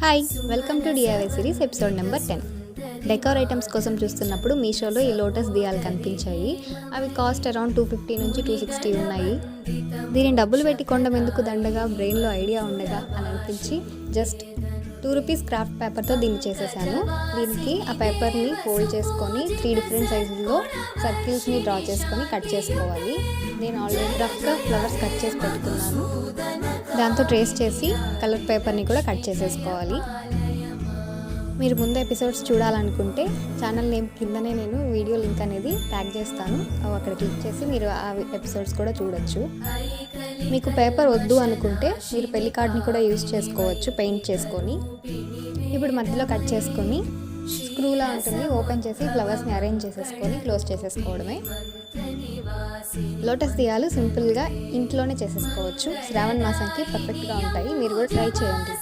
Hi, welcome to DIY series episode number 10. Decor items కోసం చూస్తున్నప్పుడు మీషోలో ఈ లోటస్ దియాలు కనిపించాయి. అవి కాస్ట్ అరౌండ్ 250 నుంచి 260 ఉన్నాయి. దీన్ని డబ్బులు పెట్టి కొండం ఎందుకు దండగా, బ్రెయిన్లో ఐడియా ఉండగా అని అనిపించి జస్ట్ 2 రూపీస్ క్రాఫ్ట్ పేపర్తో దీన్ని చేసేసాను. దీనికి ఆ పేపర్ని ఫోల్డ్ చేసుకొని 3 డిఫరెంట్ సైజుల్లో సర్కిల్స్ని డ్రా చేసుకొని కట్ చేసుకోవాలి. నేను ఆల్రెడీ రఫ్గా ఫ్లవర్స్ కట్ చేసి పెట్టుకున్నాను. దాంతో ట్రేస్ చేసి కలర్ పేపర్ని కూడా కట్ చేసేసుకోవాలి. మీరు ముందు ఎపిసోడ్స్ చూడాలనుకుంటే ఛానల్ నేమ్ కిందనే నేను వీడియో లింక్ అనేది ట్యాగ్ చేస్తాను. అక్కడ క్లిక్ చేసి మీరు ఆ ఎపిసోడ్స్ కూడా చూడొచ్చు. మీకు పేపర్ వద్దు అనుకుంటే మీరు పెళ్లి కార్డ్ని కూడా యూజ్ చేసుకోవచ్చు పెయింట్ చేసుకొని. ఇప్పుడు మధ్యలో కట్ చేసుకొని స్క్రూలా ఉంటుంది, ఓపెన్ చేసి ఫ్లవర్స్ని అరేంజ్ చేసేసుకొని క్లోజ్ చేసేసుకోవడమే. లోటస్ దియాలు సింపుల్గా ఇంట్లోనే చేసేసుకోవచ్చు. శ్రావణ మాసంకి పర్ఫెక్ట్గా ఉంటాయి. మీరు కూడా ట్రై చేయండి.